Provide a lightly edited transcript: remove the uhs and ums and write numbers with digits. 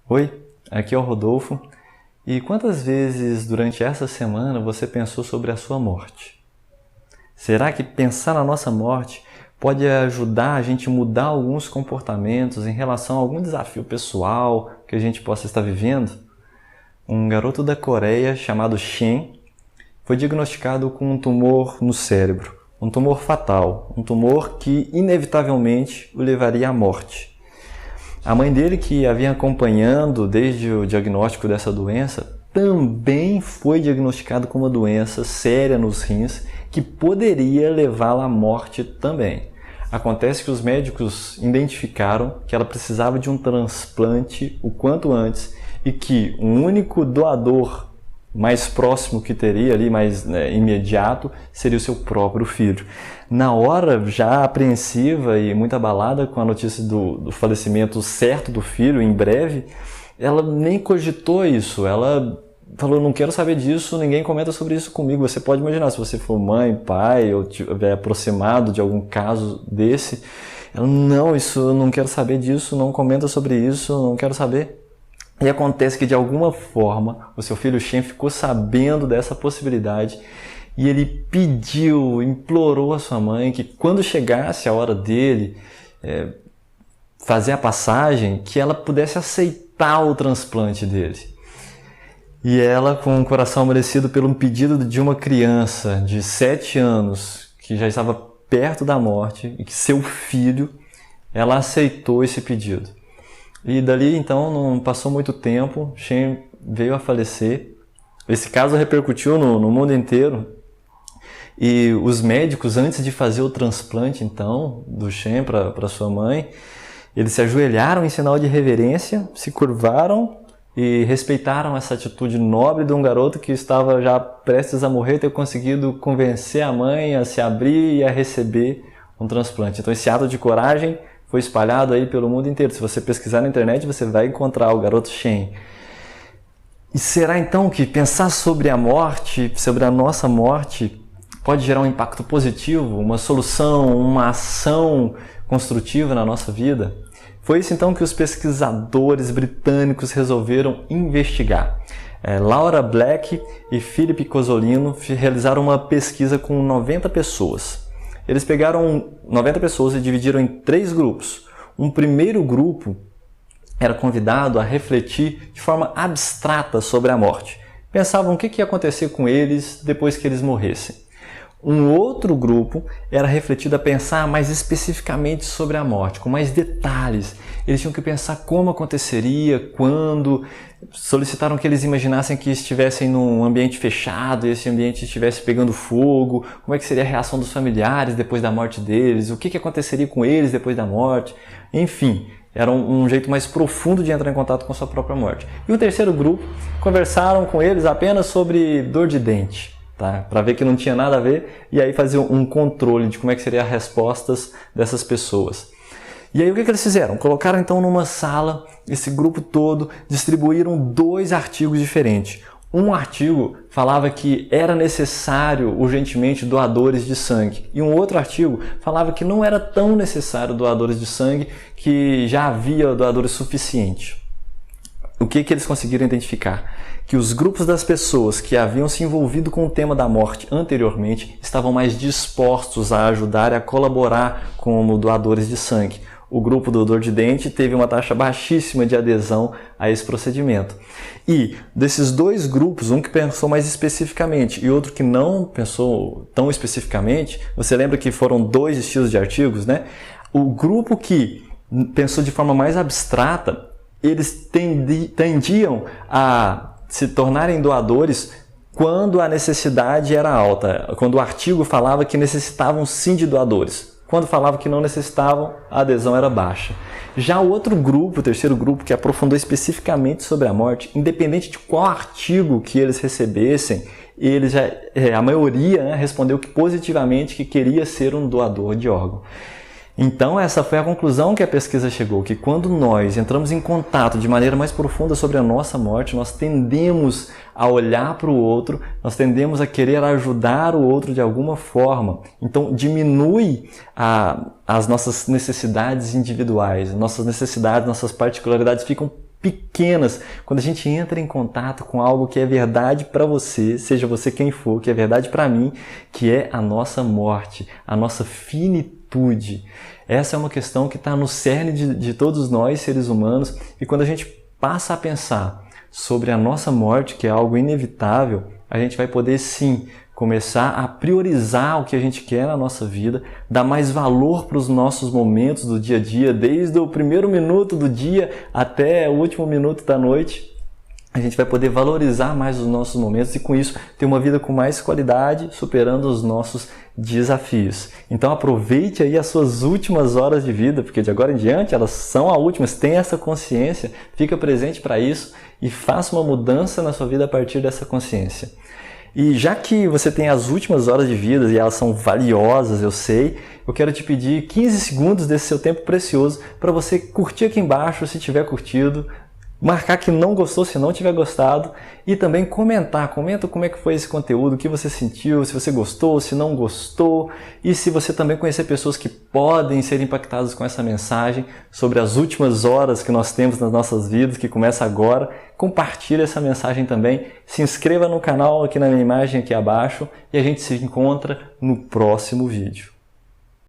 Oi, aqui é o Rodolfo. E quantas vezes durante essa semana você pensou sobre a sua morte? Será que pensar na nossa morte pode ajudar a gente a mudar alguns comportamentos em relação a algum desafio pessoal que a gente possa estar vivendo? Um garoto da Coreia chamado Shen foi diagnosticado com um tumor no cérebro, um tumor fatal, um tumor que inevitavelmente o levaria à morte. A mãe dele, que a vinha acompanhando desde o diagnóstico dessa doença, também foi diagnosticada com uma doença séria nos rins que poderia levá-la à morte também. Acontece que os médicos identificaram que ela precisava de um transplante o quanto antes e que o único doador mais próximo que teria ali, mais imediato, seria o seu próprio filho. Na hora, já apreensiva e muito abalada com a notícia do falecimento certo do filho, em breve, ela nem cogitou isso. Ela falou, não quero saber disso, ninguém comenta sobre isso comigo. Você pode imaginar, se você for mãe, pai, ou estiver aproximado de algum caso desse, ela, não, isso, eu não quero saber disso, não comenta sobre isso, não quero saber. E acontece que de alguma forma o seu filho Shen ficou sabendo dessa possibilidade e ele pediu, implorou a sua mãe que quando chegasse a hora dele fazer a passagem, que ela pudesse aceitar o transplante dele. E ela, com o coração amolecido pelo pedido de uma criança de 7 anos que já estava perto da morte e que seu filho, ela aceitou esse pedido. E dali, então, não passou muito tempo, Shen veio a falecer. Esse caso repercutiu no mundo inteiro. E os médicos, antes de fazer o transplante, então, do Shen para sua mãe, eles se ajoelharam em sinal de reverência, se curvaram e respeitaram essa atitude nobre de um garoto que estava já prestes a morrer, ter conseguido convencer a mãe a se abrir e a receber um transplante. Então, esse ato de coragem foi espalhado aí pelo mundo inteiro. Se você pesquisar na internet, você vai encontrar o garoto Shen. E será então que pensar sobre a morte, sobre a nossa morte, pode gerar um impacto positivo, uma solução, uma ação construtiva na nossa vida? Foi isso então que os pesquisadores britânicos resolveram investigar. Laura Black e Philip Cozzolino realizaram uma pesquisa com 90 pessoas. Eles pegaram 90 pessoas e dividiram em 3 grupos. Um primeiro grupo era convidado a refletir de forma abstrata sobre a morte. Pensavam o que ia acontecer com eles depois que eles morressem. Um outro grupo era refletido a pensar mais especificamente sobre a morte, com mais detalhes. Eles tinham que pensar como aconteceria, quando. Solicitaram que eles imaginassem que estivessem num ambiente fechado, e esse ambiente estivesse pegando fogo, como é que seria a reação dos familiares depois da morte deles, o que aconteceria com eles depois da morte. Enfim, era um jeito mais profundo de entrar em contato com a sua própria morte. E o terceiro grupo, conversaram com eles apenas sobre dor de dente. Tá? Para ver que não tinha nada a ver, e aí fazer um controle de como é que seriam as respostas dessas pessoas. E aí o que eles fizeram? Colocaram então numa sala, esse grupo todo, distribuíram 2 artigos diferentes. Um artigo falava que era necessário urgentemente doadores de sangue, e um outro artigo falava que não era tão necessário doadores de sangue, que já havia doadores suficientes. O que eles conseguiram identificar? Que os grupos das pessoas que haviam se envolvido com o tema da morte anteriormente estavam mais dispostos a ajudar e a colaborar como doadores de sangue. O grupo do dor de dente teve uma taxa baixíssima de adesão a esse procedimento. E desses 2 grupos, um que pensou mais especificamente e outro que não pensou tão especificamente, você lembra que foram 2 estilos de artigos, né? O grupo que pensou de forma mais abstrata, eles tendiam a se tornarem doadores quando a necessidade era alta, quando o artigo falava que necessitavam sim de doadores. Quando falava que não necessitavam, a adesão era baixa. Já o outro grupo, o terceiro grupo, que aprofundou especificamente sobre a morte, independente de qual artigo que eles recebessem, a maioria respondeu que positivamente que queria ser um doador de órgão. Então essa foi a conclusão que a pesquisa chegou, que quando nós entramos em contato de maneira mais profunda sobre a nossa morte, nós tendemos a olhar para o outro, nós tendemos a querer ajudar o outro de alguma forma. Então diminui as nossas necessidades individuais, nossas necessidades, nossas particularidades ficam pequenas, quando a gente entra em contato com algo que é verdade para você, seja você quem for, que é verdade para mim, que é a nossa morte, a nossa finitude. Essa é uma questão que está no cerne de todos nós, seres humanos, e quando a gente passa a pensar sobre a nossa morte, que é algo inevitável, a gente vai poder sim começar a priorizar o que a gente quer na nossa vida, dar mais valor para os nossos momentos do dia a dia, desde o primeiro minuto do dia até o último minuto da noite. A gente vai poder valorizar mais os nossos momentos e com isso ter uma vida com mais qualidade, superando os nossos desafios. Então aproveite aí as suas últimas horas de vida, porque de agora em diante elas são as últimas, tenha essa consciência, fica presente para isso e faça uma mudança na sua vida a partir dessa consciência. E já que você tem as últimas horas de vida e elas são valiosas, eu sei, eu quero te pedir 15 segundos desse seu tempo precioso para você curtir aqui embaixo se tiver curtido, marcar que não gostou se não tiver gostado e também comenta como é que foi esse conteúdo, o que você sentiu, se você gostou, se não gostou e se você também conhecer pessoas que podem ser impactadas com essa mensagem sobre as últimas horas que nós temos nas nossas vidas, que começa agora, compartilhe essa mensagem também, se inscreva no canal aqui na minha imagem aqui abaixo e a gente se encontra no próximo vídeo.